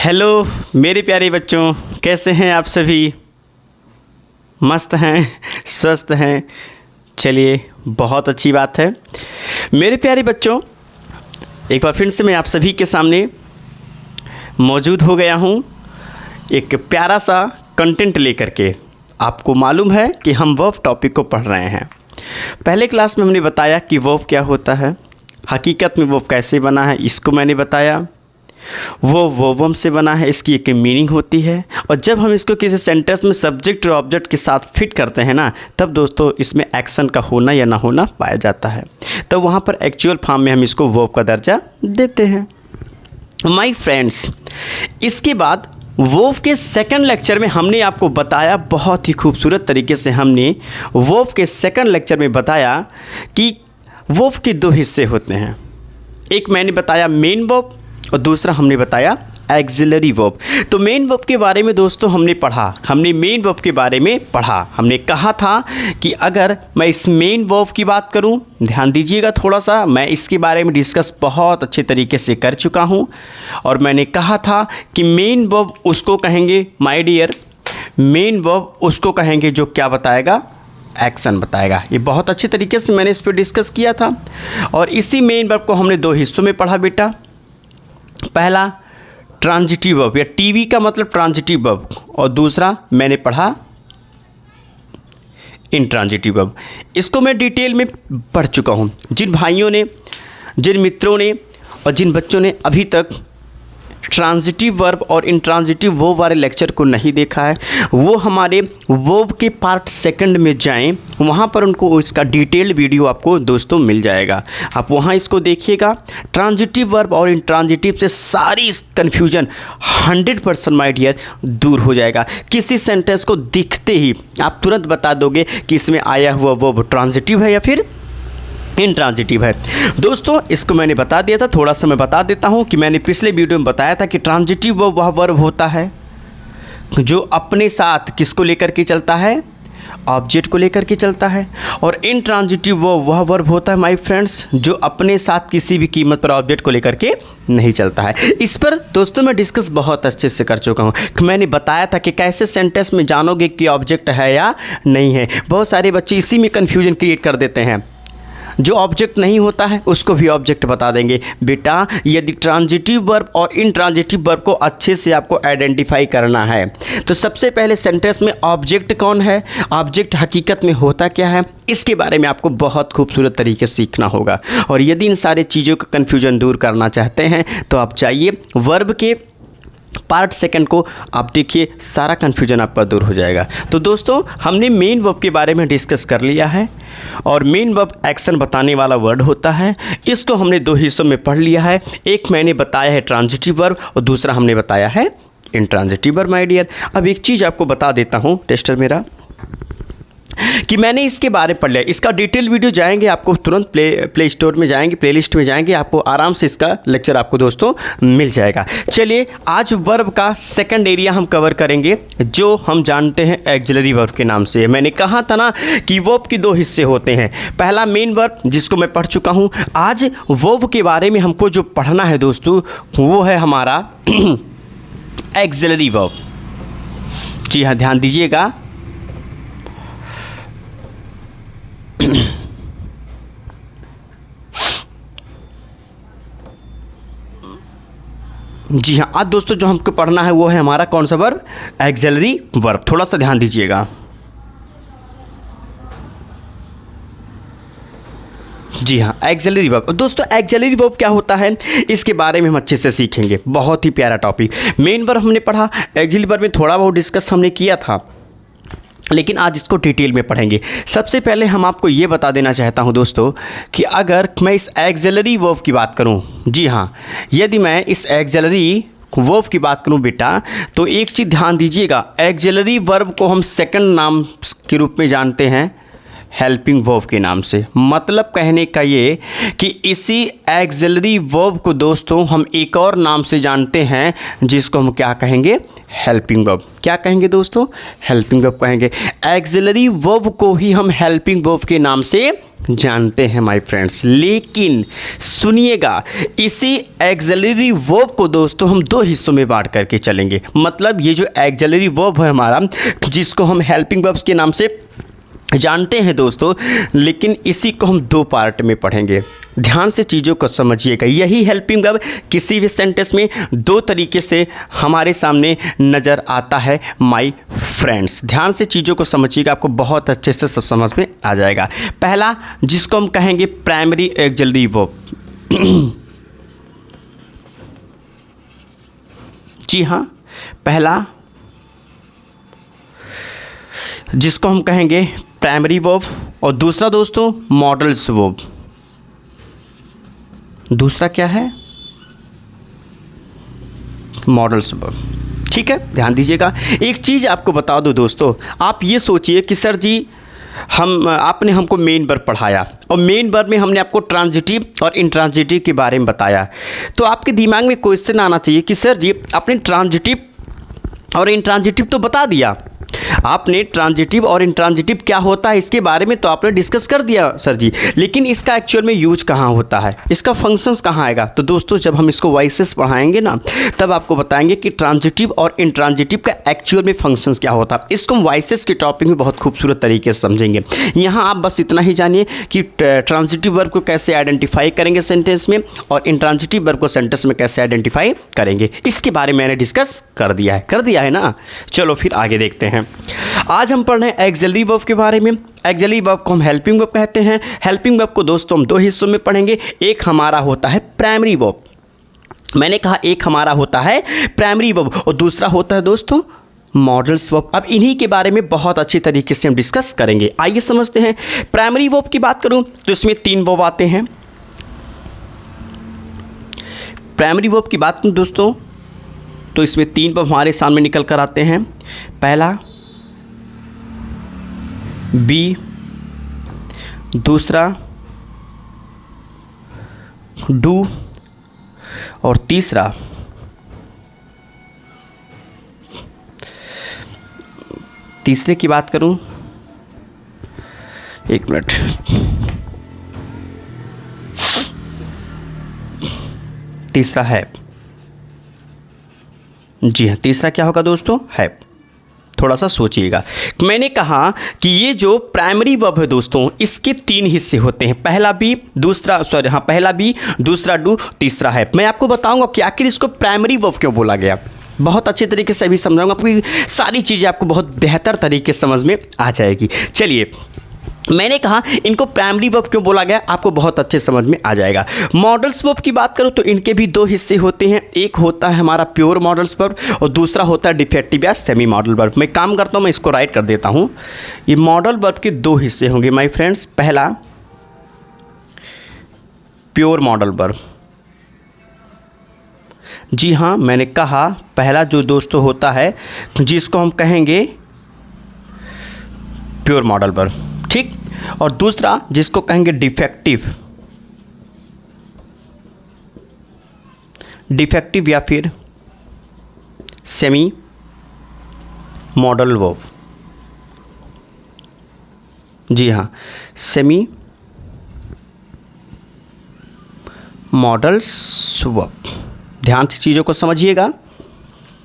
Hello मेरे प्यारे बच्चों, कैसे हैं आप सभी? मस्त हैं, स्वस्थ हैं? चलिए, बहुत अच्छी बात है। मेरे प्यारे बच्चों, एक बार फिर से मैं आप सभी के सामने मौजूद हो गया हूँ एक प्यारा सा कंटेंट लेकर के। आपको मालूम है कि हम वर्ब टॉपिक को पढ़ रहे हैं। पहले क्लास में हमने बताया कि वर्ब क्या होता है, हकीकत में वर्ब कैसे बना है, इसको मैंने बताया। वो वर्बम से बना है, इसकी एक मीनिंग होती है, और जब हम इसको किसी सेंटेंस में सब्जेक्ट और ऑब्जेक्ट के साथ फिट करते हैं ना, तब दोस्तों इसमें एक्शन का होना या ना होना पाया जाता है। तो वहाँ पर एक्चुअल फॉर्म में हम इसको वर्ब का दर्जा देते हैं। माय फ्रेंड्स, इसके बाद वर्ब के सेकंड लेक्चर में हमने आपको बताया, बहुत ही खूबसूरत तरीके से हमने वर्ब के सेकंड लेक्चर में बताया कि वर्ब के दो हिस्से होते हैं। एक मैंने बताया मेन वर्ब और दूसरा हमने बताया एक्सिलरी वर्ब। तो मेन वर्ब के बारे में दोस्तों हमने पढ़ा, हमने मेन वर्ब के बारे में पढ़ा। हमने कहा था कि अगर मैं इस मेन वर्ब की बात करूं, ध्यान दीजिएगा थोड़ा सा, मैं इसके बारे में डिस्कस बहुत अच्छे तरीके से कर चुका हूं। और मैंने कहा था कि मेन वर्ब उसको कहेंगे, माय डियर, मेन वर्ब उसको कहेंगे जो क्या बताएगा, एक्शन बताएगा। ये बहुत अच्छे तरीके से मैंने इस पर डिस्कस किया था। और इसी मेन वर्ब को हमने दो हिस्सों में पढ़ा बेटा। पहला ट्रांजिटिव वर्ब, या टीवी का मतलब ट्रांजिटिव वर्ब, और दूसरा मैंने पढ़ा इंट्रांजिटिव वर्ब। इसको मैं डिटेल में पढ़ चुका हूँ। जिन भाइयों ने, जिन मित्रों ने और जिन बच्चों ने अभी तक ट्रांजिटिव वर्ब और इंट्रांजिटिव वर्ब वाले लेक्चर को नहीं देखा है, वो हमारे वर्ब के पार्ट सेकंड में जाएं, वहाँ पर उनको इसका डिटेल्ड वीडियो आपको दोस्तों मिल जाएगा। आप वहाँ इसको देखिएगा। ट्रांजिटिव वर्ब और इंट्रांजिटिव से सारी कन्फ्यूजन 100% माय डियर दूर हो जाएगा। किसी सेंटेंस को दिखते ही आप तुरंत बता दोगे कि इसमें आया हुआ वर्ब ट्रांजिटिव है या फिर इंट्रांजिटिव है। दोस्तों इसको मैंने बता दिया था, थोड़ा सा मैं बता देता हूँ कि मैंने पिछले वीडियो में बताया था कि ट्रांजिटिव वर्ब वह वर्ब होता है जो अपने साथ किसको लेकर के चलता है, ऑब्जेक्ट को लेकर के चलता है। और इंट्रांजिटिव वर्ब वह वर्ब होता है माय फ्रेंड्स जो अपने साथ किसी भी कीमत पर ऑब्जेक्ट को लेकर के नहीं चलता है। इस पर दोस्तों मैं डिस्कस बहुत अच्छे से कर चुका हूँ। मैंने बताया था कि कैसे सेंटेंस में जानोगे कि ऑब्जेक्ट है या नहीं है। बहुत सारे बच्चे इसी में कन्फ्यूजन क्रिएट कर देते हैं, जो ऑब्जेक्ट नहीं होता है उसको भी ऑब्जेक्ट बता देंगे। बेटा, यदि ट्रांजिटिव वर्ब और इंट्रांजिटिव वर्ब को अच्छे से आपको आइडेंटिफाई करना है तो सबसे पहले सेंटेंस में ऑब्जेक्ट कौन है, ऑब्जेक्ट हकीकत में होता क्या है, इसके बारे में आपको बहुत खूबसूरत तरीके से सीखना होगा। और यदि इन सारे चीज़ों का कन्फ्यूजन दूर करना चाहते हैं तो आप चाहिए वर्ब के पार्ट सेकंड को आप देखिए, सारा कन्फ्यूजन आपका दूर हो जाएगा। तो दोस्तों हमने मेन वर्ब के बारे में डिस्कस कर लिया है, और मेन वर्ब एक्शन बताने वाला वर्ड होता है। इसको हमने दो हिस्सों में पढ़ लिया है। एक मैंने बताया है ट्रांजिटिव वर्ब और दूसरा हमने बताया है इंट्रांजिटिव वर्ब माय डियर। अब एक चीज़ आपको बता देता हूँ टेस्टर मेरा, कि मैंने इसके बारे में पढ़ लिया। इसका डिटेल वीडियो जाएंगे, आपको तुरंत प्ले स्टोर में जाएंगे, प्लेलिस्ट में जाएंगे, आपको आराम से इसका लेक्चर आपको दोस्तों मिल जाएगा। चलिए आज वर्ब का सेकंड एरिया हम कवर करेंगे, जो हम जानते हैं एक्सिलरी वर्ब के नाम से। मैंने कहा था ना कि वर्ब के दो हिस्से होते हैं। पहला मेन वर्ब जिसको मैं पढ़ चुका हूँ। आज वर्ब के बारे में हमको जो पढ़ना है दोस्तों वो है हमारा एक्सिलरी वर्ब। जी हाँ, ध्यान दीजिएगा। जी हाँ, आज दोस्तों जो हमको पढ़ना है वो है हमारा कौन सा वर्ब, एक्सिलरी वर्ब। थोड़ा सा ध्यान दीजिएगा। जी हाँ, एक्सिलरी वर्ब। दोस्तों एक्सिलरी वर्ब क्या होता है इसके बारे में हम अच्छे से सीखेंगे। बहुत ही प्यारा टॉपिक। मेन वर्ब हमने पढ़ा, एक्सिलरी वर्ब में थोड़ा बहुत डिस्कस हमने किया था, लेकिन आज इसको डिटेल में पढ़ेंगे। सबसे पहले हम आपको ये बता देना चाहता हूं दोस्तों कि अगर मैं इस एक्सिलरी वर्ब की बात करूं, जी हाँ, यदि मैं इस एक्सिलरी वर्ब की बात करूं बेटा, तो एक चीज़ ध्यान दीजिएगा, एक्सिलरी वर्ब को हम सेकंड नाम के रूप में जानते हैं हेल्पिंग वर्ब के नाम से। मतलब कहने का ये कि इसी एक्सिलरी वर्ब को दोस्तों हम एक और नाम से जानते हैं, जिसको हम क्या कहेंगे, हेल्पिंग वर्ब। क्या कहेंगे दोस्तों, हेल्पिंग वर्ब कहेंगे। एक्सिलरी वर्ब को ही हम हेल्पिंग वर्ब के नाम से जानते हैं माय फ्रेंड्स। लेकिन सुनिएगा, इसी एक्सिलरी वर्ब को दोस्तों हम दो हिस्सों में बांट करके चलेंगे। मतलब ये जो एक्सिलरी वर्ब है हमारा, जिसको हम हेल्पिंग वर्ब्स के नाम से जानते हैं दोस्तों, लेकिन इसी को हम दो पार्ट में पढ़ेंगे। ध्यान से चीज़ों को समझिएगा। यही हेल्पिंग वर्ब किसी भी सेंटेंस में दो तरीके से हमारे सामने नज़र आता है माय फ्रेंड्स। ध्यान से चीज़ों को समझिएगा, आपको बहुत अच्छे से सब समझ में आ जाएगा। पहला, जिसको हम कहेंगे प्राइमरी एक्सिलरी वर्ब। जी हाँ, पहला जिसको हम कहेंगे प्राइमरी वर्ब, और दूसरा दोस्तों मॉडल्स वर्ब। दूसरा क्या है, मॉडल्स वर्ब। ठीक है, ध्यान दीजिएगा। एक चीज़ आपको बता दो दोस्तों, आप ये सोचिए कि सर जी आपने हमको मेन वर्ब पढ़ाया और मेन वर्ब में हमने आपको ट्रांजिटिव और इंट्रांजिटिव के बारे में बताया, तो आपके दिमाग में क्वेश्चन आना चाहिए कि सर जी आपने ट्रांजिटिव और इंट्रांजिटिव तो बता दिया, आपने ट्रांजिटिव और इंट्रांजिटिव क्या होता है इसके बारे में तो आपने डिस्कस कर दिया सर जी, लेकिन इसका एक्चुअल में यूज कहाँ होता है, इसका फंक्शंस कहाँ आएगा। तो दोस्तों जब हम इसको वॉइसेस पढ़ाएंगे ना, तब आपको बताएंगे कि ट्रांजिटिव और इंट्रांजिटिव का एक्चुअल में फंक्शंस क्या होता है। इसको हम वॉइसेस के टॉपिक में बहुत खूबसूरत तरीके से समझेंगे। यहाँ आप बस इतना ही जानिए कि ट्रांजिटिव वर्ब को कैसे आइडेंटिफाई करेंगे सेंटेंस में, और इंट्रांजिटिव वर्ब को सेंटेंस में कैसे आइडेंटिफाई करेंगे, इसके बारे में मैंने डिस्कस कर दिया है ना। चलो फिर आगे देखते हैं। आज हम पढ़ रहे हैं एक्सिलरी वर्ब के बारे में। एक्सिलरी वर्ब को हम हेल्पिंग वर्ब कहते हैं। हेल्पिंग वर्ब को दोस्तों हम दो हिस्सों में पढ़ेंगे। एक हमारा होता है प्राइमरी वर्ब, मैंने कहा एक हमारा होता है प्राइमरी वर्ब, और दूसरा होता है दोस्तों मॉडल्स वर्ब। अब इन्हीं के बारे में बहुत अच्छी तरीके से हम डिस्कस करेंगे। आइए समझते हैं। प्राइमरी वर्ब की बात करूं तो इसमें तीन वर्ब आते हैं। प्राइमरी वर्ब की बात करूं दोस्तों तो इसमें तीन वर्ब हमारे सामने निकल कर आते हैं। पहला बी, दूसरा डू, और तीसरा तीसरे की बात करूं, एक मिनट, तीसरा है, जी हाँ तीसरा क्या होगा दोस्तों, है। थोड़ा सा सोचिएगा। मैंने कहा कि ये जो प्राइमरी वर्ब है दोस्तों, इसके तीन हिस्से होते हैं। पहला बी, पहला बी, दूसरा डू, तीसरा है। मैं आपको बताऊंगा कि आखिर इसको प्राइमरी वर्ब क्यों बोला गया। बहुत अच्छे तरीके से अभी समझाऊंगा, आपकी सारी चीज़ें आपको बहुत बेहतर तरीके से समझ में आ जाएगी। चलिए, मैंने कहा इनको प्राइमरी वर्ब क्यों बोला गया, आपको बहुत अच्छे समझ में आ जाएगा। मॉडल्स वर्ब की बात करूं तो इनके भी दो हिस्से होते हैं। एक होता है हमारा प्योर मॉडल्स वर्ब और दूसरा होता है डिफेक्टिव या सेमी मॉडल वर्ब। मैं काम करता हूं, मैं इसको राइट कर देता हूं। ये मॉडल वर्ब के दो हिस्से होंगे माय फ्रेंड्स। पहला प्योर मॉडल वर्ब, जी हाँ मैंने कहा पहला जो दोस्तों होता है जिसको हम कहेंगे प्योर मॉडल वर्ब, ठीक, और दूसरा जिसको कहेंगे डिफेक्टिव या फिर सेमी मॉडल वर्ब। जी हाँ, सेमी मॉडल्स वर्ब। ध्यान से चीज़ों को समझिएगा।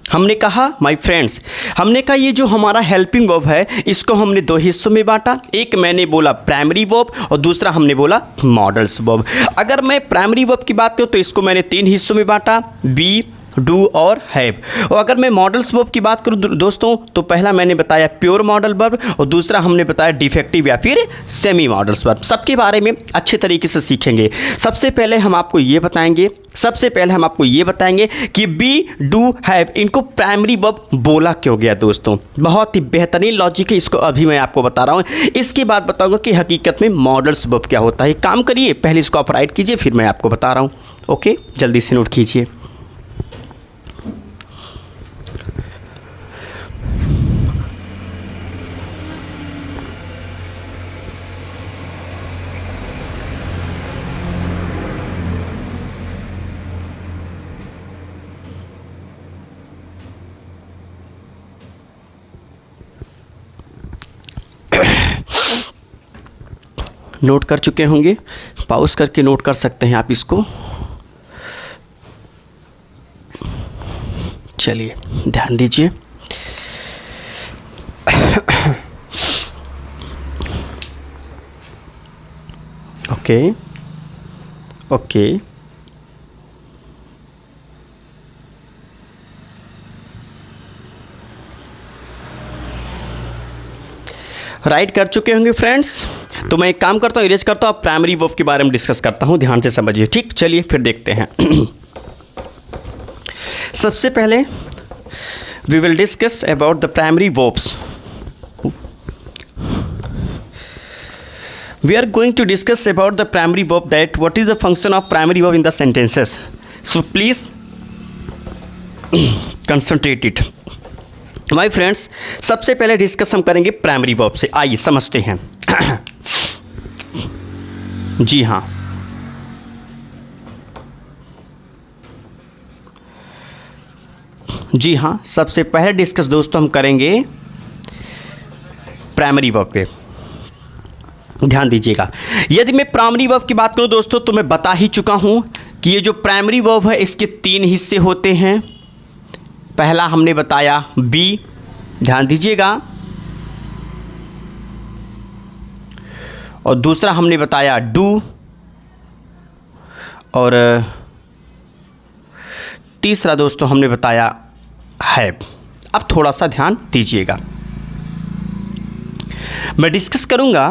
हमने कहा माय फ्रेंड्स, हमने कहा ये जो हमारा हेल्पिंग वर्ब है इसको हमने दो हिस्सों में बांटा। एक मैंने बोला प्राइमरी वर्ब और दूसरा हमने बोला मॉडल्स वर्ब। अगर मैं प्राइमरी वर्ब की बात करूँ तो इसको मैंने तीन हिस्सों में बांटा, बी, डू और हैव। और अगर मैं मॉडल्स वर्ब की बात करूं दोस्तों तो पहला मैंने बताया प्योर मॉडल वर्ब और दूसरा हमने बताया डिफेक्टिव या फिर सेमी मॉडल्स वर्ब। सबके बारे में अच्छे तरीके से सीखेंगे। सबसे पहले हम आपको ये बताएंगे कि बी, डू, हैव इनको प्राइमरी वर्ब बोला क्यों गया दोस्तों। बहुत ही बेहतरीन लॉजिक है, इसको अभी मैं आपको बता रहा हूँ। इसके बाद बताऊंगा कि हकीकत में मॉडल्स वर्ब क्या होता है। काम करिए, पहले इसको आप राइट कीजिए, फिर मैं आपको बता रहा हूँ। ओके, जल्दी से नोट कीजिए। नोट कर चुके होंगे, पॉज करके नोट कर सकते हैं आप इसको। चलिए ध्यान दीजिए। ओके ओके, राइट कर चुके होंगे फ्रेंड्स। तो मैं एक काम करता हूँ, इरेज करता हूँ, अब प्राइमरी वर्ब के बारे में डिस्कस करता हूँ, ध्यान से समझिए। ठीक, चलिए फिर देखते हैं। सबसे पहले we will discuss about the primary verbs. We are going to discuss about the primary verb, that what is the function of primary verb in the sentences. So please concentrate it. My friends, सबसे पहले discuss हम करेंगे primary verb से। आइए समझते हैं। जी हाँ, जी हाँ, सबसे पहले डिस्कस दोस्तों हम करेंगे प्राइमरी वर्ब पे। ध्यान दीजिएगा। यदि मैं प्राइमरी वर्ब की बात करूं दोस्तों, तो मैं बता ही चुका हूं कि ये जो प्राइमरी वर्ब है इसके 3 हिस्से होते हैं। पहला हमने बताया बी, ध्यान दीजिएगा, और दूसरा हमने बताया डू, और तीसरा दोस्तों हमने बताया हैव। अब थोड़ा सा ध्यान दीजिएगा, मैं डिस्कस करूंगा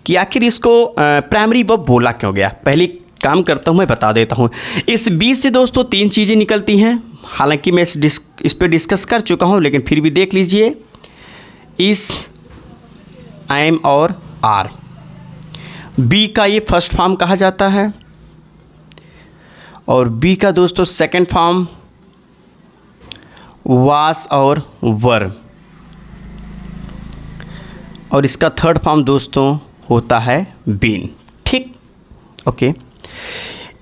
कि आखिर इसको प्राइमरी वर्ब बोला क्यों गया। पहले काम करता हूँ, मैं बता देता हूँ। इस बी से दोस्तों 3 चीज़ें निकलती हैं, हालांकि मैं इस पे डिस्कस कर चुका हूँ, लेकिन फिर भी देख लीजिए। इस, एम और आर। बी का ये फर्स्ट फॉर्म कहा जाता है, और बी का दोस्तों सेकंड फॉर्म वास और वर, और इसका थर्ड फॉर्म दोस्तों होता है बीन। ठीक, okay.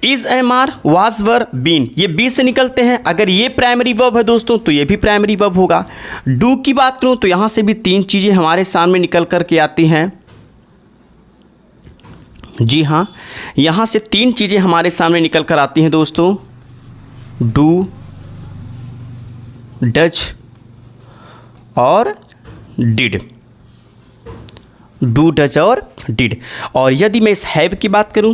Is, am, are, was, were, been, ये बी से निकलते हैं। अगर ये प्राइमरी वर्ब है दोस्तों तो ये भी प्राइमरी वर्ब होगा। डू की बात करूं तो यहां से भी 3 चीज़ें हमारे सामने निकल कर के आती हैं। जी हाँ, यहां से 3 चीज़ें हमारे सामने निकल कर आती हैं दोस्तों, डू, डज और डिड। डू, डज और डिड। और यदि मैं इस हैव की बात करूं,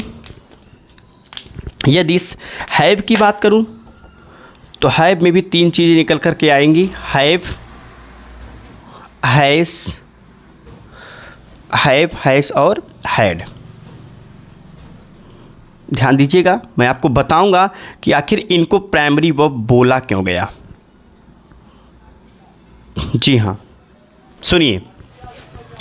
यदि इस हैव की बात करूं तो हैव में भी 3 चीज़ें निकल कर के आएंगी, हैव, हैज, हैज और हैड। ध्यान दीजिएगा, मैं आपको बताऊंगा कि आखिर इनको प्राइमरी वर्ब बोला क्यों गया। जी हाँ, सुनिए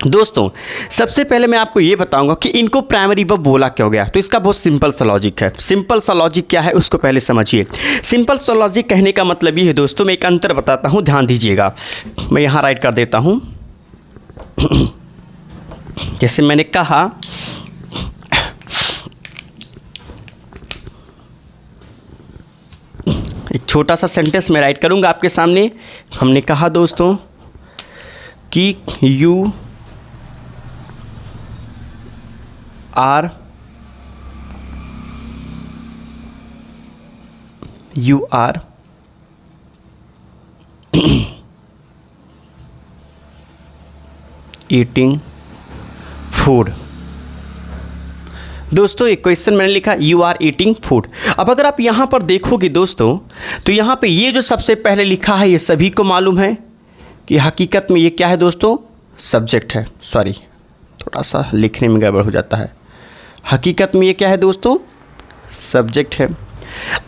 दोस्तों, सबसे पहले मैं आपको ये बताऊंगा कि इनको प्राइमरी वर्ब बोला क्यों गया। तो इसका बहुत सिंपल सा लॉजिक है। सिंपल सा लॉजिक क्या है उसको पहले समझिए। सिंपल सा लॉजिक कहने का मतलब ये है दोस्तों, मैं एक अंतर बताता हूँ, ध्यान दीजिएगा। मैं यहाँ राइट कर देता हूँ। जैसे मैंने कहा, एक छोटा सा सेंटेंस मैं राइट करूँगा आपके सामने। हमने कहा दोस्तों कि यू आर ईटिंग फूड। दोस्तों एक क्वेश्चन मैंने लिखा, यू आर ईटिंग फूड। अब अगर आप यहाँ पर देखोगे दोस्तों, तो यहाँ पे ये जो सबसे पहले लिखा है, ये सभी को मालूम है कि हकीकत में ये क्या है दोस्तों, सब्जेक्ट है। सॉरी, थोड़ा सा लिखने में गड़बड़ हो जाता है। हकीकत में ये क्या है दोस्तों, सब्जेक्ट है।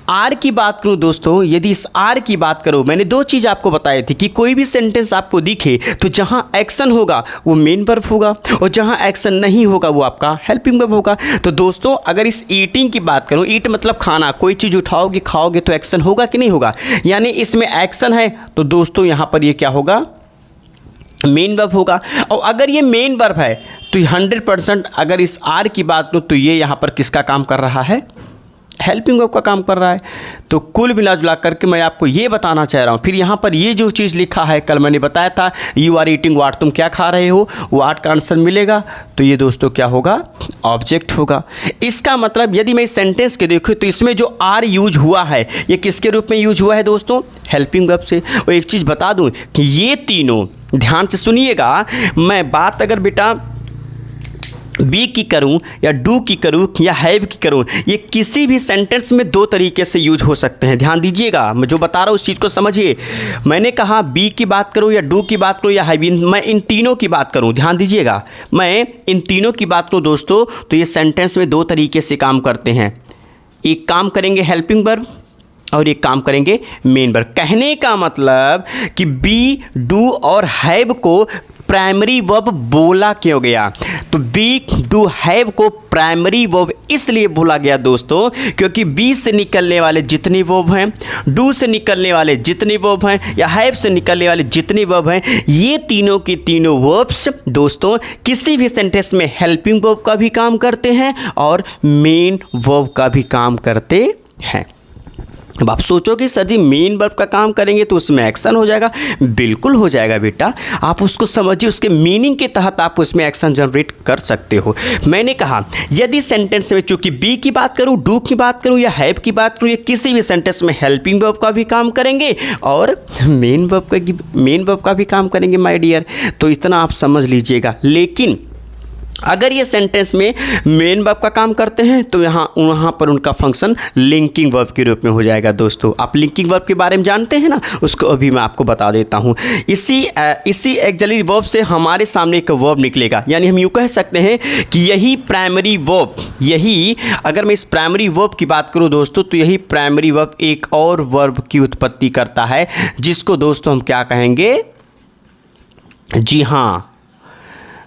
आर की बात करूं दोस्तों, यदि इस आर की बात करो, मैंने 2 चीज़ आपको बताई थी कि कोई भी सेंटेंस आपको दिखे तो जहां एक्शन होगा वो मेन वर्ब होगा, और जहां एक्शन नहीं होगा वो आपका हेल्पिंग वर्ब होगा। तो दोस्तों अगर इस ईटिंग की बात करूं, ईट मतलब खाना, कोई चीज़ उठाओगे खाओगे तो एक्शन होगा कि नहीं होगा, यानी इसमें एक्शन है, तो दोस्तों यहाँ पर ये क्या होगा, मेन वर्ब होगा। और अगर ये मेन वर्ब है तो 100% अगर इस आर की बात करूं तो ये यहाँ पर किसका काम कर रहा है, हेल्पिंग वर्ब का काम कर रहा है। तो कुल मिला जुला करके मैं आपको ये बताना चाह रहा हूँ। फिर यहाँ पर ये जो चीज़ लिखा है, कल मैंने बताया था यू आर ईटिंग वाट, तुम क्या खा रहे हो, वाट का आंसर मिलेगा। तो ये दोस्तों क्या होगा, ऑब्जेक्ट होगा। इसका मतलब यदि मैं इस सेंटेंस के देखूँ तो इसमें जो आर यूज हुआ है ये किसके रूप में यूज हुआ है दोस्तों, हेल्पिंग वर्ब से। और एक चीज़ बता दूँ कि ये तीनों ध्यान से सुनिएगा, मैं बात अगर बेटा बी की करूं या डू की करूं या हैव की करूं, ये किसी भी सेंटेंस में दो तरीके से यूज हो सकते हैं। ध्यान दीजिएगा, मैं जो बता रहा हूं उस चीज़ को समझिए। मैंने कहा बी की बात करूं या डू की बात करूं या हैव, मैं इन तीनों की बात करूं, ध्यान दीजिएगा, मैं इन तीनों की बात करूं दोस्तों, तो ये सेंटेंस में दो तरीके से काम करते हैं। एक काम करेंगे हेल्पिंग वर्ब और एक काम करेंगे मेन वर्ब। कहने का मतलब कि बी, डू और हैव को प्राइमरी वर्ब बोला क्यों गया, तो बी, डू, हैव को प्राइमरी वर्ब इसलिए बोला गया दोस्तों क्योंकि बी से निकलने वाले जितने वर्ब हैं, डू से निकलने वाले जितने वर्ब हैं या हैव से निकलने वाले जितने वर्ब हैं, ये तीनों की तीनों वर्ब्स दोस्तों किसी भी सेंटेंस में हेल्पिंग वर्ब का भी काम करते हैं और मेन वर्ब का भी काम करते हैं। अब आप सोचो कि सर जी मेन वर्ब का काम करेंगे तो उसमें एक्शन हो जाएगा, बिल्कुल हो जाएगा बेटा। आप उसको समझिए, उसके मीनिंग के तहत आप उसमें एक्शन जनरेट कर सकते हो। मैंने कहा यदि सेंटेंस में चूंकि बी की बात करूं, डू की बात करूं या हैव की बात करूं, या किसी भी सेंटेंस में हेल्पिंग वर्ब का भी काम करेंगे और मेन वर्ब का भी काम करेंगे माय डियर। तो इतना आप समझ लीजिएगा। लेकिन अगर ये सेंटेंस में मेन वर्ब का काम करते हैं तो वहाँ पर उनका फंक्शन लिंकिंग वर्ब के रूप में हो जाएगा दोस्तों। आप लिंकिंग वर्ब के बारे में जानते हैं ना, उसको अभी मैं आपको बता देता हूँ। इसी एक्सिलरी वर्ब से हमारे सामने एक वर्ब निकलेगा, यानी हम यूँ कह सकते हैं कि यही प्राइमरी वर्ब, यही अगर मैं इस प्राइमरी वर्ब की बात करूँ दोस्तों तो यही प्राइमरी वर्ब एक और वर्ब की उत्पत्ति करता है जिसको दोस्तों हम क्या कहेंगे, जी हाँ,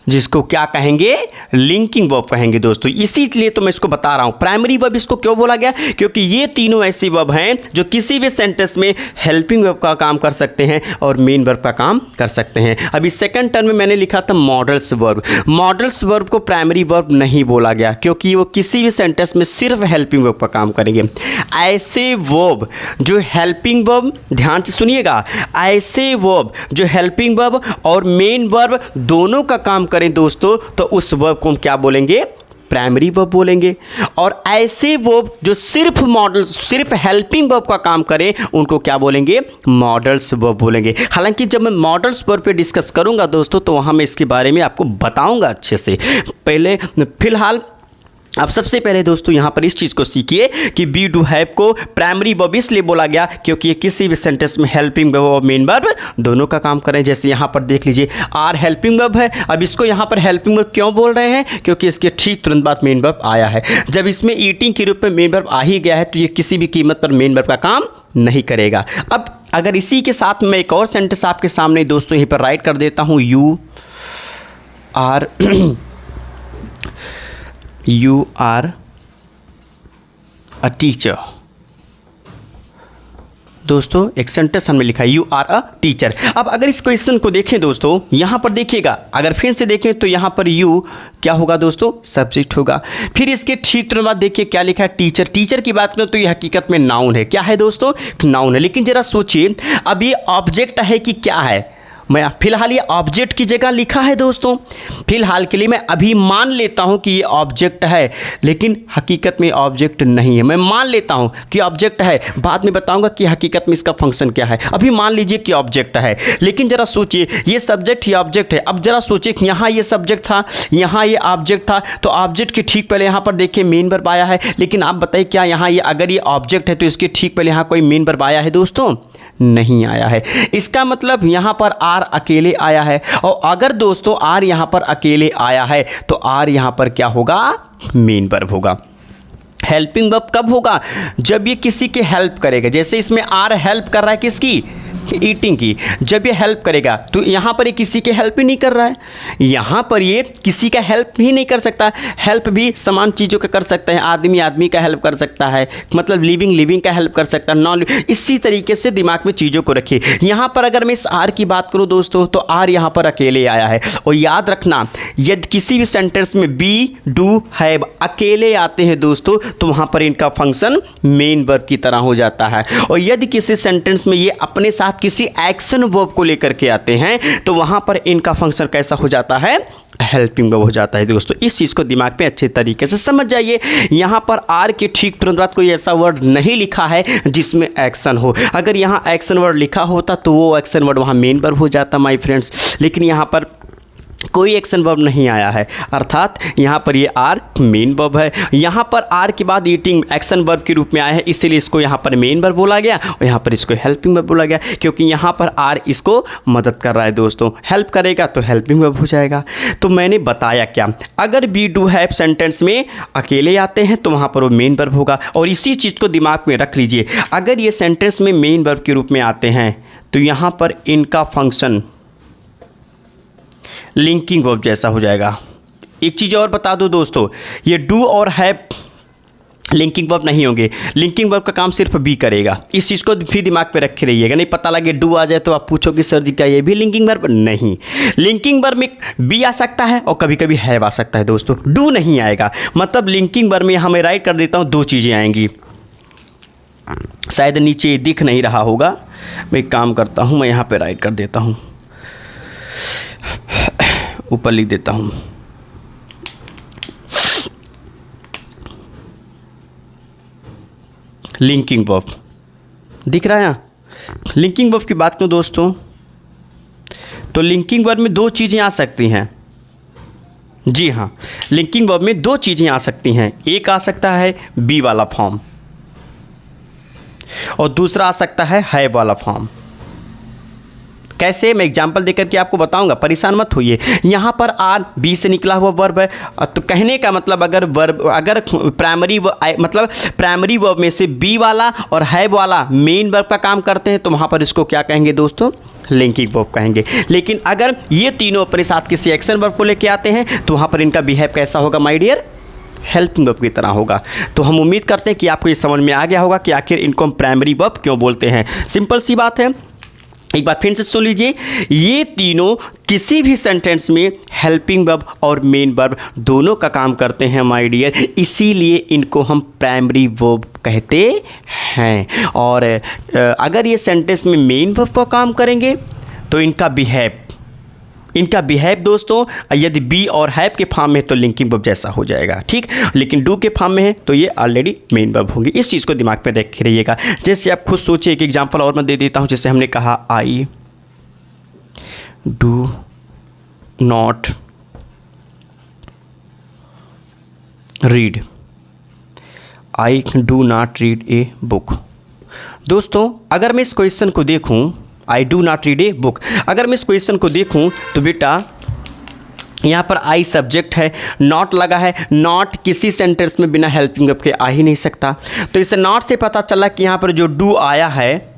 जिसको क्या कहेंगे, लिंकिंग वर्ब कहेंगे दोस्तों। इसीलिए तो मैं इसको बता रहा हूं प्राइमरी वर्ब इसको क्यों बोला गया, क्योंकि ये तीनों ऐसी वर्ब हैं जो किसी भी सेंटेंस में हेल्पिंग वर्ब का काम कर सकते हैं और मेन वर्ब का काम कर सकते हैं। अभी सेकंड टर्म में मैंने लिखा था मॉडल्स वर्ब। मॉडल्स वर्ब को प्राइमरी वर्ब नहीं बोला गया क्योंकि वो किसी भी सेंटेंस में सिर्फ हेल्पिंग वर्ब का काम करेंगे। ऐसे वर्ब जो हेल्पिंग वर्ब, ध्यान से सुनिएगा, ऐसे वर्ब जो हेल्पिंग वर्ब और मेन वर्ब दोनों का काम करें दोस्तों तो उस वर्ब को हम क्या बोलेंगे, प्राइमरी वर्ब बोलेंगे। और ऐसे वर्ब जो सिर्फ हेल्पिंग वर्ब का काम करें उनको क्या बोलेंगे, मॉडल्स वर्ब बोलेंगे। हालांकि जब मैं मॉडल्स वर्ब पे डिस्कस करूंगा दोस्तों तो वहां मैं इसके बारे में आपको बताऊंगा अच्छे से। पहले फिलहाल अब सबसे पहले दोस्तों यहाँ पर इस चीज़ को सीखिए कि बी, डू, हैव को प्राइमरी वर्ब इसलिए बोला गया क्योंकि ये किसी भी सेंटेंस में हेल्पिंग वर्ब और मेन वर्ब दोनों का काम करें। जैसे यहाँ पर देख लीजिए आर हेल्पिंग वर्ब है, अब इसको यहाँ पर हेल्पिंग वर्ब क्यों बोल रहे हैं, क्योंकि इसके ठीक तुरंत बाद मेन वर्ब आया है। जब इसमें ईटिंग के रूप में मेन वर्ब आ ही गया है तो ये किसी भी कीमत पर मेन वर्ब का काम नहीं करेगा। अब अगर इसी के साथ मैं एक और सेंटेंस आपके सामने दोस्तों यहीं पर राइट कर देता हूँ, You are a teacher। दोस्तों एक सेंटेंस हमने लिखा है यू आर अ टीचर। अब अगर इस क्वेश्चन को देखें दोस्तों, यहाँ पर देखिएगा, अगर फिर से देखें तो यहाँ पर यू क्या होगा दोस्तों, सब्जेक्ट होगा। फिर इसके ठीक तुरंत बाद देखिए क्या लिखा है, टीचर। टीचर की बात करें तो ये हकीकत में नाउन है। क्या है दोस्तों, नाउन है। लेकिन जरा सोचिए अब ये ऑब्जेक्ट है कि क्या है। मैं फिलहाल ये ऑब्जेक्ट की जगह लिखा है दोस्तों, फिलहाल के लिए मैं अभी मान लेता हूं कि ये ऑब्जेक्ट है, लेकिन हकीकत में ऑब्जेक्ट नहीं है। मैं मान लेता हूं कि ऑब्जेक्ट है, बाद में बताऊंगा कि हकीकत में इसका फंक्शन क्या है। अभी मान लीजिए कि ऑब्जेक्ट है, लेकिन जरा सोचिए ये सब्जेक्ट ही ऑब्जेक्ट है। अब जरा सोचिए कि यहाँ ये सब्जेक्ट था, यहाँ ये ऑब्जेक्ट था, तो ऑब्जेक्ट के ठीक पहले यहाँ पर देखिए मेन वर्ब आया है। लेकिन आप बताइए क्या यहाँ ये अगर ये ऑब्जेक्ट है तो इसके ठीक पहले यहाँ कोई मेन वर्ब आया है दोस्तों, नहीं आया है। इसका मतलब यहाँ पर आर अकेले आया है, और अगर दोस्तों आर यहाँ पर अकेले आया है तो आर यहाँ पर क्या होगा, मेन वर्ब होगा। हेल्पिंग वर्ब कब होगा, जब ये किसी के हेल्प करेगा। जैसे इसमें आर हेल्प कर रहा है किसकी, ईटिंग की। जब ये हेल्प करेगा तो यहाँ पर ये किसी के हेल्प ही नहीं कर रहा है, यहाँ पर ये किसी का हेल्प ही नहीं कर सकता। हेल्प भी समान चीज़ों का कर सकता है, आदमी आदमी का हेल्प कर सकता है, मतलब लिविंग का हेल्प कर सकता है, नॉन। इसी तरीके से दिमाग में चीज़ों को रखिए। यहाँ पर अगर मैं इस आर की बात करूँ दोस्तों, तो आर यहाँ पर अकेले आया है। और याद रखना, यदि किसी भी सेंटेंस में बी, डू, हैव अकेले आते हैं दोस्तों, तो वहाँ पर इनका फंक्शन मेन वर्ब की तरह हो जाता है। और यदि किसी सेंटेंस में ये अपने साथ किसी एक्शन वर्ब को लेकर के आते हैं, तो वहाँ पर इनका फंक्शन कैसा हो जाता है, हेल्पिंग वर्ब हो जाता है दोस्तों। इस चीज़ को दिमाग में अच्छे तरीके से समझ जाइए। यहाँ पर आर के ठीक तुरंत बाद कोई ऐसा वर्ड नहीं लिखा है जिसमें एक्शन हो। अगर यहाँ एक्शन वर्ड लिखा होता तो वो एक्शन वर्ड वहाँ मेन वर्ब हो जाता माय फ्रेंड्स, लेकिन यहाँ पर कोई एक्शन वर्ब नहीं आया है, अर्थात यहाँ पर ये आर मेन वर्ब है। यहाँ पर आर के बाद ईटिंग एक्शन वर्ब के रूप में आया है, इसीलिए इसको यहाँ पर मेन वर्ब बोला गया और यहाँ पर इसको हेल्पिंग वर्ब बोला गया, क्योंकि यहाँ पर आर इसको मदद कर रहा है दोस्तों। हेल्प करेगा तो हेल्पिंग वर्ब हो जाएगा। तो मैंने बताया क्या, अगर बी, डू, हैव सेंटेंस में अकेले आते हैं तो वहाँ पर वो मेन वर्ब होगा। और इसी चीज़ को दिमाग में रख लीजिए, अगर ये सेंटेंस में मेन वर्ब के रूप में आते हैं तो यहाँ पर इनका फंक्शन लिंकिंग वर्ब जैसा हो जाएगा। एक चीज़ और बता दो दोस्तों, ये डू और हैव लिंकिंग वर्ब नहीं होंगे। लिंकिंग वर्ब का काम सिर्फ बी करेगा। इस चीज़ को भी दिमाग पे रखे रहिएगा, नहीं पता लगे डू आ जाए तो आप पूछो कि सर जी क्या ये भी लिंकिंग वर्ब? नहीं, लिंकिंग वर्ब में बी आ सकता है और कभी कभी हैव आ सकता है दोस्तों, डू नहीं आएगा। मतलब लिंकिंग वर्ब में हमें राइट कर देता हूँ, दो चीज़ें आएंगी। शायद नीचे दिख नहीं रहा होगा, मैं एक काम करता हूँ, मैं यहाँ पर राइट कर देता हूँ, ऊपर लिख देता हूं। लिंकिंग वर्ब दिख रहा है यहाँ। लिंकिंग वर्ब की बात करूं दोस्तों, तो लिंकिंग वर्ब में दो चीज़ें आ सकती हैं। जी हाँ, लिंकिंग वर्ब में दो चीज़ें आ सकती हैं। एक आ सकता है बी वाला फॉर्म और दूसरा आ सकता है हैव वाला फॉर्म। कैसे, मैं एग्जाम्पल देकर के आपको बताऊंगा, परेशान मत होइए। यहाँ पर आर बी से निकला हुआ वर्ब है, तो कहने का मतलब अगर प्राइमरी वर्ब में से बी वाला और हैव वाला मेन वर्ब का काम करते हैं तो वहाँ पर इसको क्या कहेंगे दोस्तों, लिंकिंग वर्ब कहेंगे। लेकिन अगर ये तीनों अपने साथ किसी एक्शन वर्ब को लेके आते हैं तो वहाँ पर इनका बिहेव कैसा होगा माय डियर, हेल्पिंग वर्ब की तरह होगा। तो हम उम्मीद करते हैं कि आपको ये समझ में आ गया होगा कि आखिर इनको हम प्राइमरी वर्ब क्यों बोलते हैं। सिंपल सी बात है, एक बार फिर से सुन लीजिए, ये तीनों किसी भी सेंटेंस में हेल्पिंग वर्ब और मेन वर्ब दोनों का काम करते हैं माय डियर, इसीलिए इनको हम प्राइमरी वर्ब कहते हैं। और अगर ये सेंटेंस में मेन वर्ब का काम करेंगे तो इनका बिहेव दोस्तों यदि बी और हैव के फॉर्म में तो लिंकिंग वर्ब जैसा हो जाएगा, ठीक। लेकिन डू के फॉर्म में है तो ये ऑलरेडी मेन वर्ब होंगे। इस चीज़ को दिमाग में रख रहिएगा। जैसे आप खुद सोचिए, एक एग्जांपल और मैं दे देता हूँ। जैसे हमने कहा I do not read, I do not read a book. दोस्तों अगर मैं इस क्वेश्चन को देखूं, I do not read a book, अगर मैं इस क्वेश्चन को देखूं तो बेटा यहाँ पर आई सब्जेक्ट है, नॉट लगा है। नॉट किसी सेंटेंस में बिना हेल्पिंग वर्ब के आ ही नहीं सकता। तो इसे नॉट से पता चला कि यहाँ पर जो डू आया है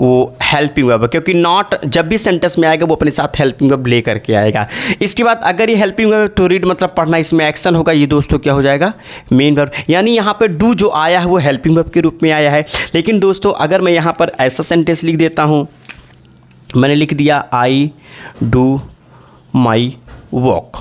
वो हेल्पिंग वर्ब है, क्योंकि नॉट जब भी सेंटेंस में आएगा वो अपने साथ हेल्पिंग वर्ब ले करके आएगा। इसके बाद अगर ये हेल्पिंग वर्ब तो रीड मतलब पढ़ना, इसमें एक्शन होगा, ये दोस्तों क्या हो जाएगा, मेन वर्ब। यानी यहाँ पर डू जो आया है वो हेल्पिंग वर्ब के रूप में आया है। लेकिन दोस्तों अगर मैं यहाँ पर ऐसा सेंटेंस लिख देता हूँ, मैंने लिख दिया आई डू माई वॉक।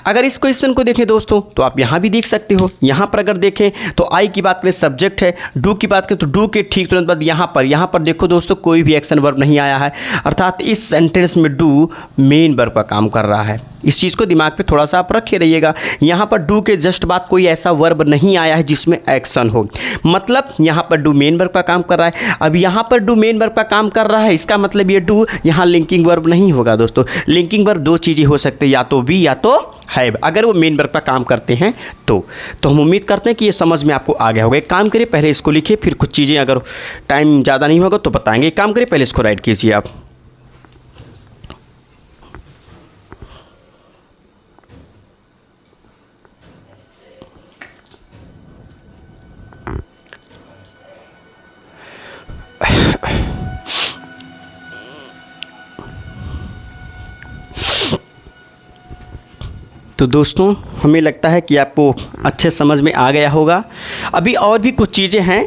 अगर इस क्वेश्चन को देखें दोस्तों तो आप यहाँ भी देख सकते हो। यहाँ पर अगर देखें तो आई की बात करें सब्जेक्ट है, डू की बात करें तो डू के ठीक तुरंत बाद यहाँ पर देखो दोस्तों कोई भी एक्शन वर्ब नहीं आया है, अर्थात इस सेंटेंस में डू मेन वर्ब का काम कर रहा है। इस चीज़ को दिमाग पे थोड़ा सा आप रखे रहिएगा। यहाँ पर डू के जस्ट बाद कोई ऐसा वर्ब नहीं आया है जिसमें एक्शन हो, मतलब यहाँ पर डू मेन वर्ब का काम कर रहा है। अब यहाँ पर डू मेन वर्ब का काम कर रहा है, इसका मतलब ये डू यहाँ लिंकिंग वर्ब नहीं होगा दोस्तों। लिंकिंग वर्ब दो चीज़ें हो सकते हैं, या तो बी या तो हैव, अगर वो मेन वर्ब का काम करते हैं तो हम उम्मीद करते हैं कि ये समझ में आपको आ गया होगा। एक काम करिए, पहले इसको लिखिए, फिर कुछ चीज़ें अगर टाइम ज़्यादा नहीं होगा तो बताएंगे। एक काम करिए, पहले इसको राइट कीजिए आप। तो दोस्तों हमें लगता है कि आपको अच्छे समझ में आ गया होगा। अभी और भी कुछ चीज़ें हैं,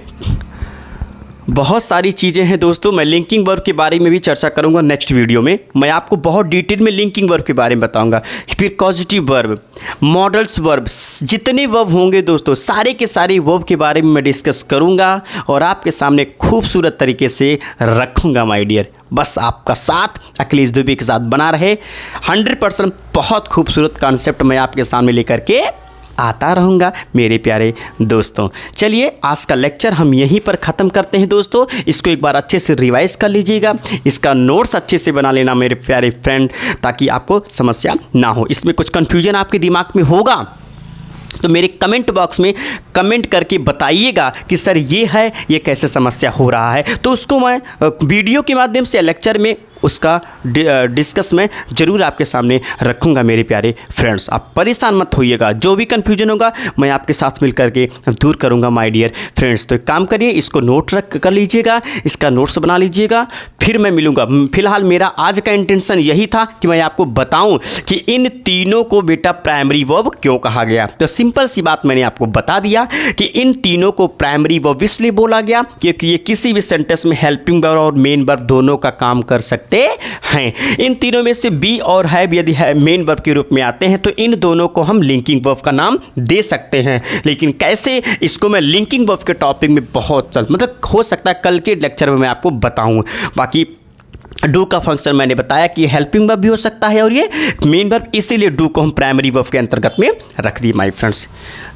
बहुत सारी चीज़ें हैं दोस्तों। मैं लिंकिंग वर्ब के बारे में भी चर्चा करूंगा नेक्स्ट वीडियो में। मैं आपको बहुत डिटेल में लिंकिंग वर्ब के बारे में बताऊंगा। फिर कॉजेटिव वर्ब, मॉडल्स वर्ब, जितने वर्ब होंगे दोस्तों सारे के सारे वर्ब के बारे में मैं डिस्कस करूंगा और आपके सामने खूबसूरत तरीके से रखूंगा माय डियर। बस आपका साथ अखिलेश दुबे के साथ बना रहे। 100% बहुत खूबसूरत कॉन्सेप्ट मैं आपके सामने लेकर के आता रहूँगा मेरे प्यारे दोस्तों। चलिए आज का लेक्चर हम यहीं पर ख़त्म करते हैं दोस्तों। इसको एक बार अच्छे से रिवाइज कर लीजिएगा, इसका नोट्स अच्छे से बना लेना मेरे प्यारे फ्रेंड, ताकि आपको समस्या ना हो। इसमें कुछ कन्फ्यूजन आपके दिमाग में होगा तो मेरे कमेंट बॉक्स में कमेंट करके बताइएगा कि सर ये है, ये कैसे समस्या हो रहा है, तो उसको मैं वीडियो के माध्यम से लेक्चर में उसका डिस्कस में ज़रूर आपके सामने रखूंगा मेरे प्यारे फ्रेंड्स। आप परेशान मत होइएगा, जो भी कन्फ्यूजन होगा मैं आपके साथ मिल करके दूर करूंगा माय डियर फ्रेंड्स। तो एक काम करिए, इसको नोट कर लीजिएगा, इसका नोट्स बना लीजिएगा, फिर मैं मिलूंगा। फिलहाल मेरा आज का इंटेंशन यही था कि मैं आपको बताऊं कि इन तीनों को बेटा प्राइमरी वर्ब क्यों कहा गया। तो सिंपल सी बात मैंने आपको बता दिया कि इन तीनों को प्राइमरी वर्ब इसलिए बोला गया क्योंकि ये किसी भी सेंटेंस में हेल्पिंग वर्ब और मेन वर्ब दोनों का काम कर सकते हैं। इन तीनों में से बी और हैव यदि मेन वर्ब के रूप में आते हैं तो इन दोनों को हम लिंकिंग वर्ब का नाम दे सकते हैं। लेकिन कैसे, इसको मैं लिंकिंग वर्ब के टॉपिक में बहुत जल्द, मतलब हो सकता है कल के लेक्चर में मैं आपको बताऊं। बाकी डू का फंक्शन मैंने बताया कि हेल्पिंग वर्ब भी हो सकता है और ये मेन वर्ब, इसीलिए डू को हम प्राइमरी वर्ब के अंतर्गत में रख दिए माय फ्रेंड्स।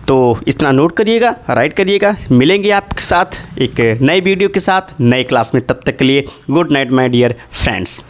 तो इतना नोट करिएगा, राइट करिएगा। मिलेंगे आपके साथ एक नए वीडियो के साथ नए क्लास में, तब तक के लिए good night my dear friends.